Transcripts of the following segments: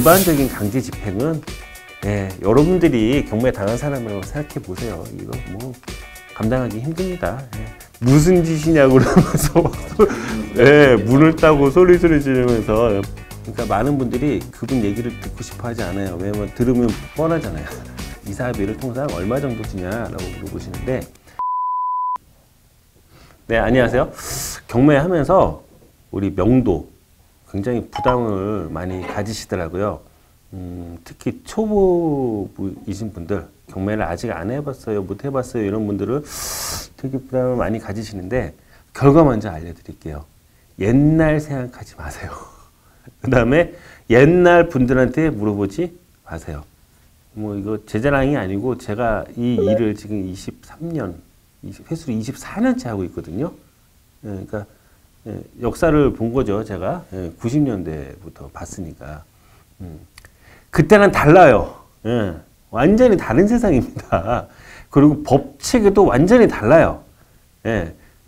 일반적인 강제 집행은 여러분들이 경매에 당한 사람이라고 생각해 보세요. 이거 뭐 감당하기 힘듭니다. 무슨 짓이냐고 그러면서 문을 따고 소리소리 지르면서, 그러니까 많은 분들이 그분 얘기를 듣고 싶어 하지 않아요. 왜냐면 들으면 뻔하잖아요. 이사비를 통상 얼마 정도 주냐라고 물어보시는데, 네, 안녕하세요. 경매하면서 우리 명도 굉장히 부담을 많이 가지시더라고요. 특히 초보이신 분들, 경매를 아직 안 해봤어요, 못 해봤어요, 이런 분들은 되게 부담을 많이 가지시는데, 결과 먼저 알려드릴게요. 옛날 생각하지 마세요. 그 다음에 옛날 분들한테 물어보지 마세요. 뭐 이거 제 자랑이 아니고 제가 이 일을 지금 23년, 횟수로 24년째 하고 있거든요. 그러니까 역사를 본 거죠. 제가 90년대부터 봤으니까. 그때는 달라요. 완전히 다른 세상입니다. 그리고 법체계도 완전히 달라요.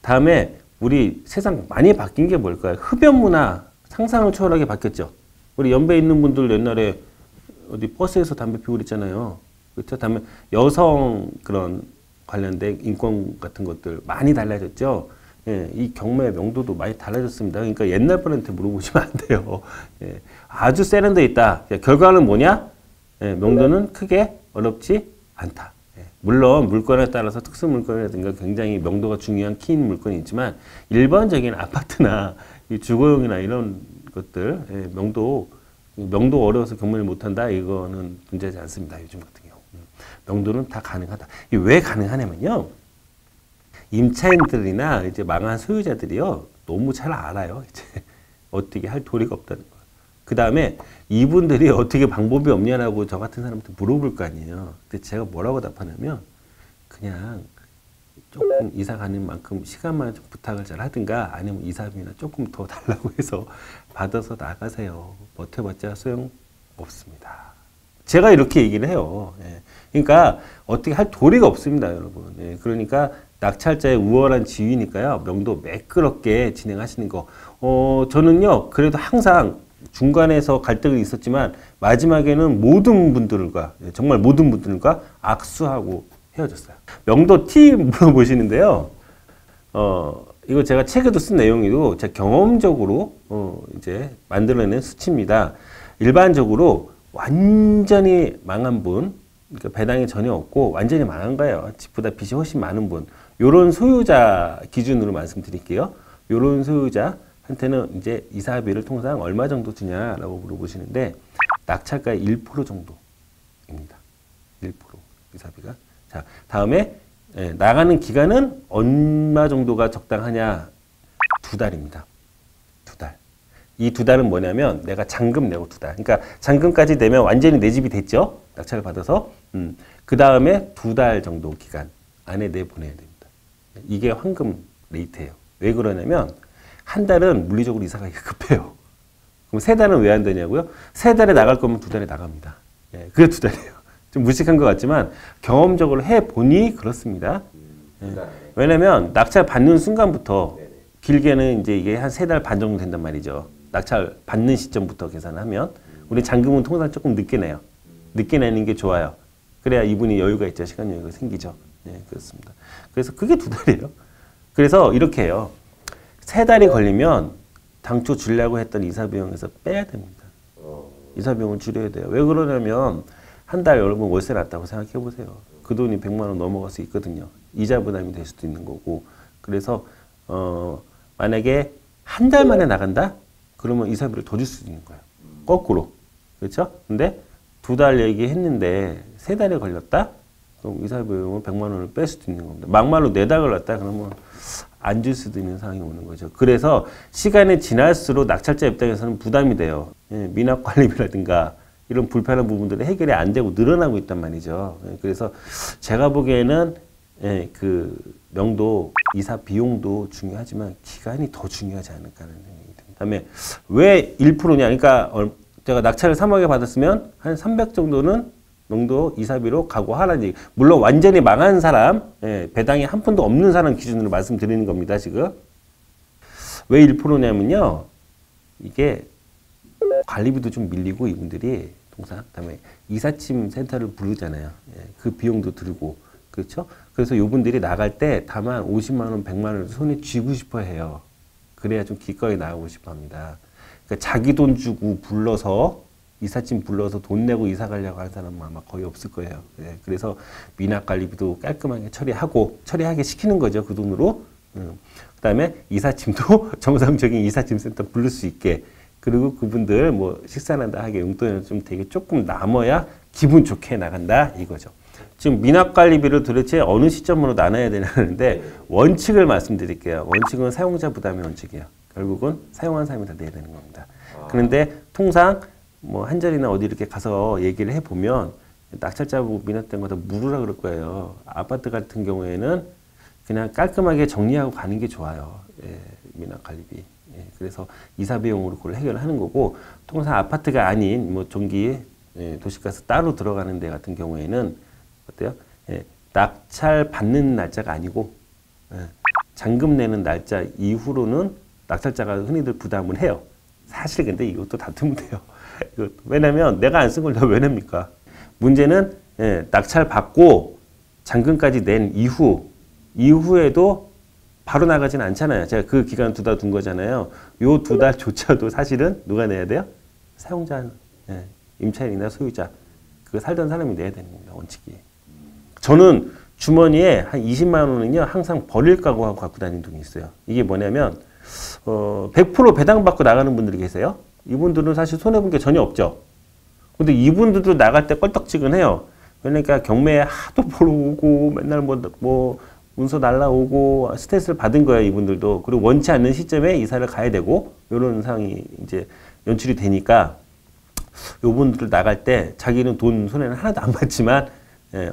다음에 우리 세상 많이 바뀐 게 뭘까요? 흡연 문화 상상을 초월하게 바뀌었죠. 우리 연배 있는 분들 옛날에 어디 버스에서 담배 피우고 그랬잖아요. 그렇죠? 다음에 여성 그런 관련된 인권 같은 것들 많이 달라졌죠. 이 경매의 명도도 많이 달라졌습니다. 그러니까 옛날 분한테 물어보시면 안 돼요. 아주 세련되어 있다. 결과는 뭐냐? 명도는 크게 어렵지 않다. 물론 물건에 따라서 특수 물건이라든가 굉장히 명도가 중요한 키인 물건이 있지만, 일반적인 아파트나 주거용이나 이런 것들 명도 어려워서 경매를 못한다, 이거는 문제지 않습니다. 요즘 같은 경우 명도는 다 가능하다. 이게 왜 가능하냐면요, 임차인들이나 이제 망한 소유자들이요 너무 잘 알아요. 이제 어떻게 할 도리가 없다는 거. 그 다음에 이분들이 어떻게 방법이 없냐라고 저 같은 사람한테 물어볼 거 아니에요. 근데 제가 뭐라고 답하냐면, 그냥 조금 이사 가는 만큼 시간만 좀 부탁을 잘 하든가, 아니면 이사비나 조금 더 달라고 해서 받아서 나가세요. 버텨봤자 소용 없습니다. 제가 이렇게 얘기를 해요. 그러니까 어떻게 할 도리가 없습니다, 여러분. 그러니까 낙찰자의 우월한 지위니까요, 명도 매끄럽게 진행하시는 거. 저는요, 그래도 항상 중간에서 갈등이 있었지만 마지막에는 모든 분들과, 정말 모든 분들과 악수하고 헤어졌어요. 명도 팁 물어보시는데요. 이거 제가 책에도 쓴 내용이고 제 경험적으로 이제 만들어낸 수치입니다. 일반적으로 완전히 망한 분, 그러니까 배당이 전혀 없고 완전히 망한 거예요. 집보다 빚이 훨씬 많은 분, 요런 소유자 기준으로 말씀드릴게요. 요런 소유자한테는 이제 이사비를 통상 얼마 정도 주냐라고 물어보시는데, 낙찰가의 1% 정도입니다. 1% 이사비가. 자, 다음에 나가는 기간은 얼마 정도가 적당하냐? 2달입니다. 2달. 이 2달은 뭐냐면 내가 잔금 내고 2달. 그러니까 잔금까지 내면 완전히 내 집이 됐죠? 낙찰을 받아서. 그 다음에 2달 정도 기간 안에 내보내야 됩니다. 이게 황금 레이트예요. 왜 그러냐면 한 달은 물리적으로 이사 가기가 급해요. 그럼 3달은 왜 안 되냐고요? 3달에 나갈 거면 2달에 나갑니다. 그게 2달이에요. 좀 무식한 것 같지만 경험적으로 해보니 그렇습니다. 왜냐면 낙찰 받는 순간부터 길게는 이제 이게 한 3달 반 정도 된단 말이죠. 낙찰 받는 시점부터 계산하면. 우리 잔금은 통상 조금 늦게 내요. 늦게 내는 게 좋아요. 그래야 이분이 여유가 있죠. 시간 여유가 생기죠. 그렇습니다. 그래서 그게 2달이에요. 그래서 이렇게 해요. 3달이 걸리면 당초 주려고 했던 이사 비용에서 빼야 됩니다. 이사 비용을 줄여야 돼요. 왜 그러냐면 한 달 여러분 월세 났다고 생각해 보세요. 그 돈이 100만 원 넘어갈 수 있거든요. 이자 부담이 될 수도 있는 거고. 그래서 만약에 한 달 만에 나간다? 그러면 이사비를 더 줄 수도 있는 거예요. 거꾸로. 그렇죠? 근데 2달 얘기했는데 3달에 걸렸다? 그럼 이사 비용을 100만 원을 뺄 수도 있는 겁니다. 막말로 4달 걸렸다? 그러면 안 줄 수도 있는 상황이 오는 거죠. 그래서 시간이 지날수록 낙찰자 입장에서는 부담이 돼요. 미납 관리비라든가 이런 불편한 부분들이 해결이 안 되고 늘어나고 있단 말이죠. 그래서 제가 보기에는 그 명도, 이사 비용도 중요하지만 기간이 더 중요하지 않을까 하는 생각이 듭니다. 그다음에 왜 1%냐? 그러니까 제가 낙찰을 3억에 받았으면 한 300 정도는 명도 이사비로 각오하라는 얘기. 물론 완전히 망한 사람, 배당이 한 푼도 없는 사람 기준으로 말씀드리는 겁니다, 지금. 왜 1%냐면요. 이게 관리비도 좀 밀리고 이분들이 통상 그다음에 이삿짐 센터를 부르잖아요. 예, 그 비용도 들고 그렇죠. 그래서 이분들이 나갈 때 다만 50만 원, 100만 원을 손에 쥐고 싶어 해요. 그래야 좀 기꺼이 나가고 싶어 합니다. 그러니까 자기 돈 주고 불러서 이삿짐 불러서 돈 내고 이사 가려고 하는 사람은 아마 거의 없을 거예요. 예, 그래서 미납 관리비도 깔끔하게 처리하게 시키는 거죠. 그 돈으로. 그다음에 이삿짐도 정상적인 이삿짐 센터 부를 수 있게. 그리고 그분들 뭐 식사난다 하게 용돈이 좀 되게 조금 남아야 기분 좋게 나간다 이거죠. 지금 미납 관리비를 도대체 어느 시점으로 나눠야 되냐는데 원칙을 말씀드릴게요. 원칙은 사용자 부담의 원칙이에요. 결국은 사용한 사람이 다 내야 되는 겁니다. 그런데 통상 뭐 한전이나 어디 이렇게 가서 얘기를 해보면 낙찰자 보고 미납된 거 다 물으라 그럴 거예요. 아파트 같은 경우에는 그냥 깔끔하게 정리하고 가는 게 좋아요. 예, 미납 관리비. 예, 그래서 이사 비용으로 그걸 해결하는 거고 통상 아파트가 아닌 뭐 전기 도시가스 따로 들어가는 데 같은 경우에는 어때요? 예, 낙찰 받는 날짜가 아니고 잔금 내는 날짜 이후로는 낙찰자가 흔히들 부담을 해요. 사실 근데 이것도 다투면 돼요. 왜냐면 내가 안 쓴 걸 내가 왜 냅니까? 문제는 낙찰 받고 잔금까지 낸 이후에도 바로 나가진 않잖아요. 제가 그 기간 두 달 둔 거잖아요. 요 두 달조차도 사실은 누가 내야 돼요? 사용자, 임차인이나 소유자, 그 살던 사람이 내야 되는 겁니다. 원칙이. 저는 주머니에 한 20만 원은요 항상 버릴 각오하고 갖고 다니는 돈이 있어요. 이게 뭐냐면 100% 배당받고 나가는 분들이 계세요. 이분들은 사실 손해본 게 전혀 없죠. 근데 이분들도 나갈 때 껄떡지근해요. 그러니까 경매에 하도 보러 오고 맨날 뭐 문서 날라오고 스트레스를 받은 거예요. 이분들도. 그리고 원치 않는 시점에 이사를 가야 되고 이런 상황이 이제 연출이 되니까 이분들 나갈 때 자기는 돈 손해는 하나도 안 받지만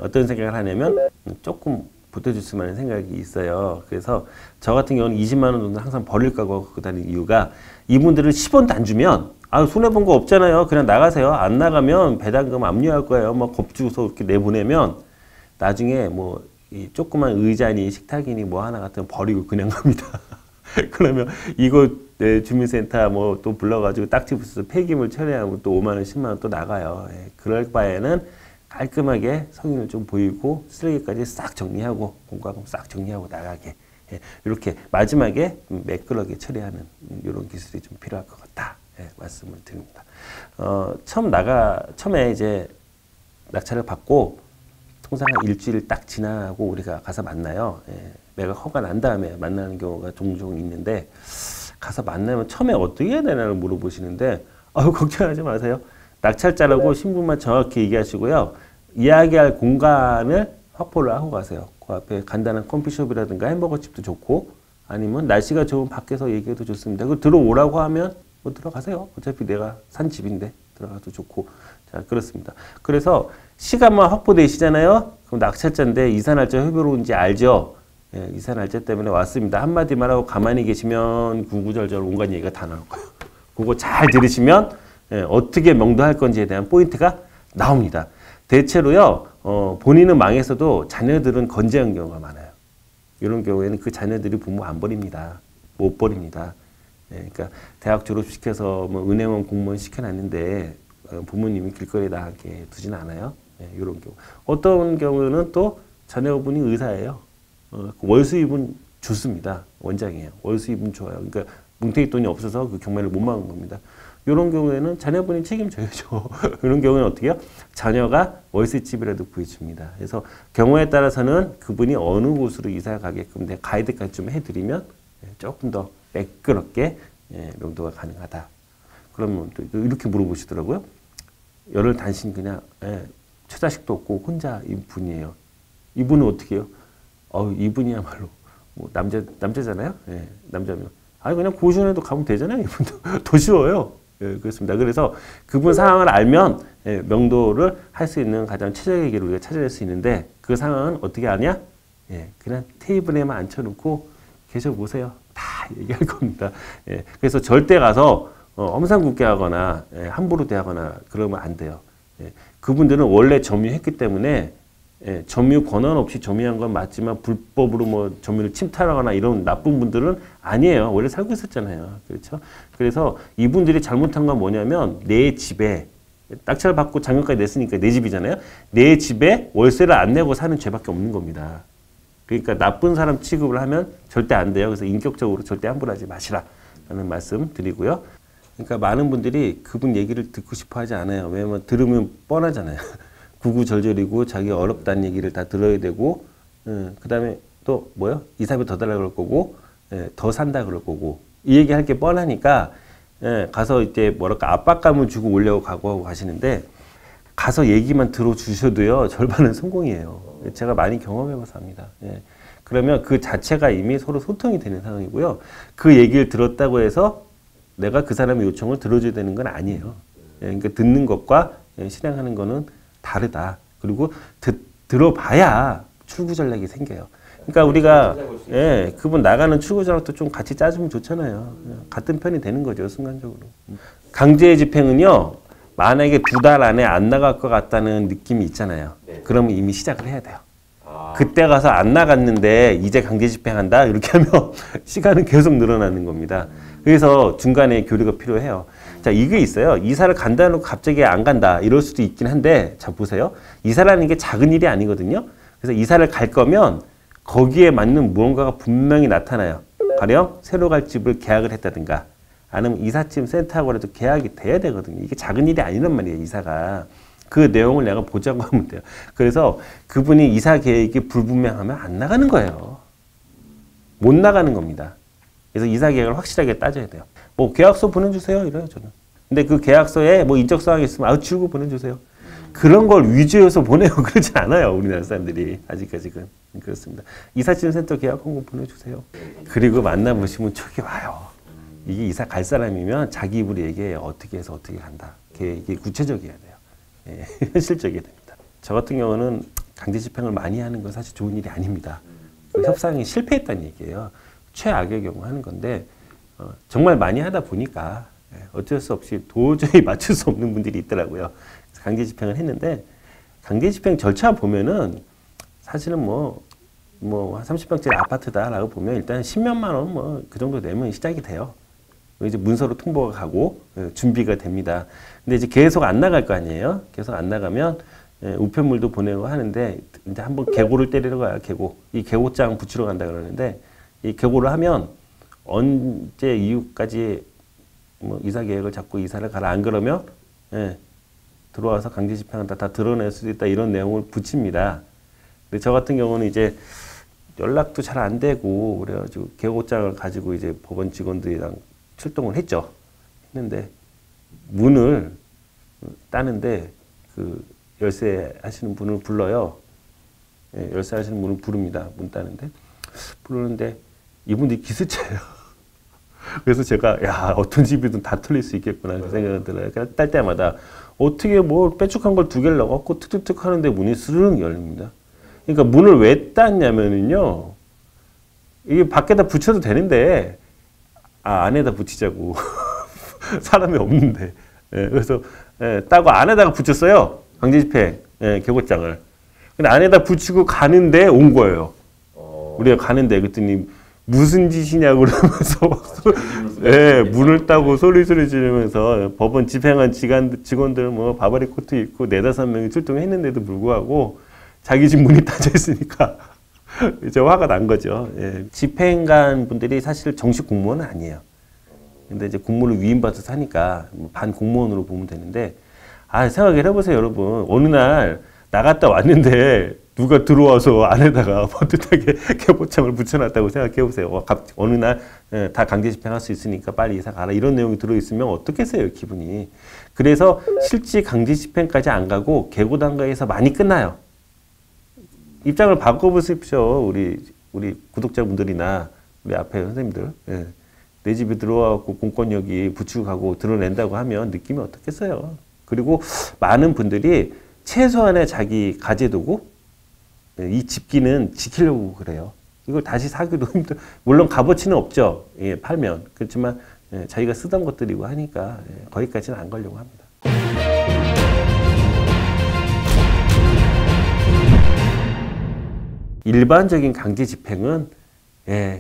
어떤 생각을 하냐면 조금 보태줬으면 하는 생각이 있어요. 그래서 저 같은 경우는 20만 원 정도 항상 버릴 거고 갖고 다니는 이유가 이분들은 10원도 안 주면 손해본 거 없잖아요. 그냥 나가세요. 안 나가면 배당금 압류할 거예요. 뭐 겁주고서 이렇게 내보내면 나중에 뭐 이 조그만 의자니 식탁이니 뭐 하나 같은 거 버리고 그냥 갑니다. 그러면 이거 주민센터 뭐 또 불러가지고 딱지 붙여서 폐기물 처리하고 또 5만 원, 10만 원 또 나가요. 그럴 바에는 깔끔하게 성의를 좀 보이고 쓰레기까지 싹 정리하고 공과금 싹 정리하고 나가게 이렇게 마지막에 매끄럽게 처리하는 이런 기술이 좀 필요할 것 같다 말씀을 드립니다. 처음에 이제 낙찰을 받고 통상 한 일주일 딱 지나고 우리가 가서 만나요. 매각 허가 난 다음에 만나는 경우가 종종 있는데 가서 만나면 처음에 어떻게 해야 되나를 물어보시는데 걱정하지 마세요. 낙찰자라고 신분만 정확히 얘기하시고요. 이야기할 공간을 확보를 하고 가세요. 그 앞에 간단한 커피숍이라든가 햄버거집도 좋고 아니면 날씨가 좋은 밖에서 얘기해도 좋습니다. 그 들어오라고 하면 뭐 들어가세요. 어차피 내가 산 집인데 들어가도 좋고. 자, 그렇습니다. 그래서 시간만 확보되시잖아요. 그럼 낙찰자인데 이사 날짜 협의로운지 알죠? 이사 날짜 때문에 왔습니다. 한마디만 하고 가만히 계시면 구구절절 온갖 얘기가 다 나올 거예요. 그거 잘 들으시면 어떻게 명도할 건지에 대한 포인트가 나옵니다. 대체로요, 본인은 망했어도 자녀들은 건재한 경우가 많아요. 이런 경우에는 그 자녀들이 부모 안 버립니다. 못 버립니다. 그러니까 대학 졸업시켜서 뭐 은행원 공무원 시켜놨는데 부모님이 길거리에 나가게 두진 않아요. 이런 경우. 어떤 경우는 또 자녀분이 의사예요. 월 수입은 좋습니다. 원장이에요. 월 수입은 좋아요. 그러니까 뭉태기 돈이 없어서 그 경매를 못 막은 겁니다. 이런 경우에는 자녀분이 책임져야죠. 이런 경우는 어떻게 해요? 자녀가 월세집이라도 구해줍니다. 그래서 경우에 따라서는 그분이 어느 곳으로 이사 가게끔 내 가이드까지 좀 해드리면 조금 더 매끄럽게 명도가 가능하다. 그러면 또 이렇게 물어보시더라고요. 열흘 단신 그냥 처자식도 없고 혼자 이분이에요. 이분은 어떻게 해요? 이분이야말로 뭐 남자잖아요. 남자면 그냥 고시원에도 가면 되잖아요. 이분도 더 쉬워요. 그렇습니다. 그래서 그분 상황을 알면 명도를 할 수 있는 가장 최적의 길을 우리가 찾아낼 수 있는데 그 상황은 어떻게 아냐? 그냥 테이블에만 앉혀놓고 계셔보세요. 다 얘기할 겁니다. 그래서 절대 가서 험상궂게 하거나 함부로 대하거나 그러면 안 돼요. 그분들은 원래 점유했기 때문에 예, 점유 권한 없이 점유한 건 맞지만 불법으로 뭐 점유를 침탈하거나 이런 나쁜 분들은 아니에요. 원래 살고 있었잖아요. 그렇죠? 그래서 이분들이 잘못한 건 뭐냐면 내 집에 낙찰 받고 잔금까지 냈으니까 내 집이잖아요. 내 집에 월세를 안 내고 사는 죄밖에 없는 겁니다. 그러니까 나쁜 사람 취급을 하면 절대 안 돼요. 그래서 인격적으로 절대 함부로 하지 마시라 라는 말씀 드리고요. 그러니까 많은 분들이 그분 얘기를 듣고 싶어 하지 않아요. 왜냐면 들으면 뻔하잖아요. 구구절절이고 자기 어렵다는 얘기를 다 들어야 되고, 그 다음에 또 뭐요? 이사비 더 달라 그럴 거고, 더 산다 그럴 거고, 이 얘기 할 게 뻔하니까, 가서 이제 뭐랄까 압박감을 주고 오려고 각오하고 가시는데, 가서 얘기만 들어주셔도요, 절반은 성공이에요. 제가 많이 경험해봐서 합니다. 예. 그러면 그 자체가 이미 서로 소통이 되는 상황이고요. 그 얘기를 들었다고 해서 내가 그 사람의 요청을 들어줘야 되는 건 아니에요. 예. 그러니까 듣는 것과 실행하는 거는 다르다. 그리고 들어봐야 출구 전략이 생겨요. 그러니까 우리가 그분 나가는 출구 전략도 좀 같이 짜주면 좋잖아요. 같은 편이 되는 거죠, 순간적으로. 강제 집행은요, 만약에 2달 안에 안 나갈 것 같다는 느낌이 있잖아요. 그러면 이미 시작을 해야 돼요. 그때 가서 안 나갔는데 이제 강제 집행한다? 이렇게 하면 시간은 계속 늘어나는 겁니다. 그래서 중간에 교류가 필요해요. 자, 이게 있어요. 이사를 간다 놓고 갑자기 안 간다. 이럴 수도 있긴 한데, 자, 보세요. 이사라는 게 작은 일이 아니거든요. 그래서 이사를 갈 거면 거기에 맞는 무언가가 분명히 나타나요. 가령 새로 갈 집을 계약을 했다든가, 아니면 이삿짐 센터하고라도 계약이 돼야 되거든요. 이게 작은 일이 아니란 말이에요, 이사가. 그 내용을 내가 보자고 하면 돼요. 그래서 그분이 이사 계획이 불분명하면 안 나가는 거예요. 못 나가는 겁니다. 그래서 이사 계획을 확실하게 따져야 돼요. 뭐 계약서 보내주세요 이래요 저는. 근데 그 계약서에 뭐 인적 사항이 있으면 출구 보내주세요. 그런 걸 위조해서 보내고 그러지 않아요 우리나라 사람들이 아직까지는. 그렇습니다. 이삿짐 센터 계약 한번 보내주세요. 그리고 만나보시면 촉이 와요. 이게 이사 갈 사람이면 자기 입으로 얘기해요. 어떻게 해서 어떻게 간다. 이게 구체적이어야 돼요. 예, 현실적이어야 됩니다. 저 같은 경우는 강제 집행을 많이 하는 건 사실 좋은 일이 아닙니다. 그 협상이 실패했다는 얘기예요. 최악의 경우 하는 건데 정말 많이 하다 보니까 어쩔 수 없이 도저히 맞출 수 없는 분들이 있더라고요. 그래서 강제 집행을 했는데 강제 집행 절차 보면은 사실은 뭐 30평짜리 아파트다라고 보면 일단 10몇만 원 뭐 그 정도 내면 시작이 돼요. 이제 문서로 통보가 가고 준비가 됩니다. 근데 이제 계속 안 나갈 거 아니에요. 계속 안 나가면 우편물도 보내고 하는데 이제 한번 계고를 때리러 가요. 계고. 이 계고장 붙이러 간다 그러는데 이 계고를 하면 언제 이후까지 뭐 이사 계획을 잡고 이사를 가라. 안 그러면 들어와서 강제 집행한다. 다 드러낼 수도 있다. 이런 내용을 붙입니다. 근데 저 같은 경우는 이제 연락도 잘 안 되고 그래가지고 계고장을 가지고 이제 법원 직원들이랑 출동을 했는데 문을 따는데 그 열쇠 하시는 분을 불러요. 열쇠 하시는 분을 부릅니다. 문 따는데 부르는데 이분들이 기스쳐요. 그래서 제가 야 어떤 집이든 다 틀릴 수 있겠구나 그 생각이 들어요. 그러니까 딸 때마다 어떻게 뭐 빼쭉한 걸 2개를 넣어갖고 툭툭툭 하는데 문이 스르륵 열립니다. 그러니까 문을 왜 땄냐면은요. 이게 밖에다 붙여도 되는데 안에다 붙이자고. 사람이 없는데. 그래서 따고 안에다가 붙였어요. 강제집행 계고장을. 근데 안에다 붙이고 가는데 온 거예요. 우리가 가는데 그랬더니 무슨 짓이냐고 그러면서 문을 따고 소리 지르면서 법원 집행한 직원들 뭐 바바리 코트 입고 4-5명이 출동했는데도 불구하고 자기 집 문이 닫혀 있으니까 이제 화가 난 거죠. 집행관 분들이 사실 정식 공무원은 아니에요. 근데 이제 공무원을 위임받아서 하니까 반 공무원으로 보면 되는데 생각을 해보세요 여러분. 어느 날 나갔다 왔는데 누가 들어와서 안에다가 번듯하게 계보장을 붙여놨다고 생각해보세요. 어느 날 다 강제 집행할 수 있으니까 빨리 이사 가라 이런 내용이 들어있으면 어떻겠어요 기분이. 그래서 실제 강제 집행까지 안 가고 계고 단계에서 많이 끝나요. 입장을 바꿔보십시오. 우리 구독자분들이나 우리 앞에 선생님들. 내 집에 들어와갖고 공권력이 붙이고 가고 드러낸다고 하면 느낌이 어떻겠어요. 그리고 많은 분들이 최소한의 자기 가재도구 이 집기는 지키려고 그래요. 이걸 다시 사기도 힘들. 물론 값어치는 없죠. 팔면. 그렇지만 자기가 쓰던 것들이고 하니까 거기까지는 안 가려고 합니다. 일반적인 강제 집행은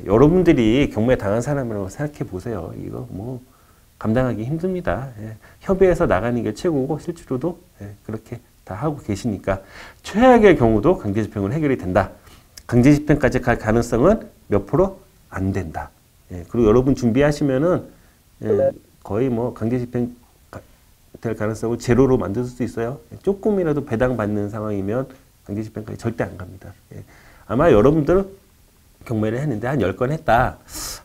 여러분들이 경매 당한 사람이라고 생각해 보세요. 이거 뭐 감당하기 힘듭니다. 협의해서 나가는 게 최고고 실제로도 그렇게 다 하고 계시니까 최악의 경우도 강제 집행으로 해결이 된다. 강제 집행까지 갈 가능성은 몇 프로 안 된다. 그리고 여러분 준비하시면은 거의 뭐 강제 집행 될 가능성을 제로로 만들 수 있어요. 조금이라도 배당받는 상황이면 강제 집행까지 절대 안 갑니다. 아마 여러분들 경매를 했는데 한 10건 했다.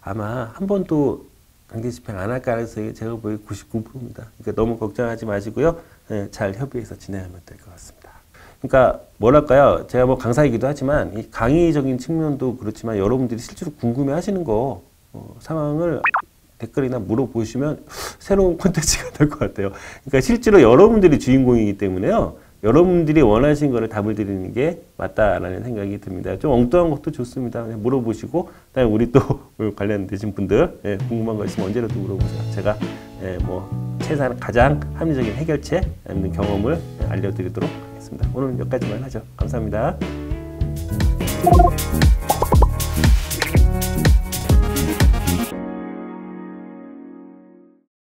아마 한 번도 강제 집행 안 할 가능성이 제가 보기에 99%입니다. 그러니까 너무 걱정하지 마시고요. 잘 협의해서 진행하면 될 것 같습니다. 그러니까 뭐랄까요? 제가 뭐 강사이기도 하지만 이 강의적인 측면도 그렇지만 여러분들이 실제로 궁금해하시는 거 상황을 댓글이나 물어보시면 새로운 콘텐츠가 될 것 같아요. 그러니까 실제로 여러분들이 주인공이기 때문에요. 여러분들이 원하신 거를 답을 드리는 게 맞다라는 생각이 듭니다. 좀 엉뚱한 것도 좋습니다. 그냥 물어보시고, 그다음에 우리 또 관련되신 분들 궁금한 거 있으면 언제라도 물어보세요. 제가 뭐 최소한 가장 합리적인 해결책 아니면 경험을 알려드리도록 하겠습니다. 오늘은 여기까지만 하죠. 감사합니다.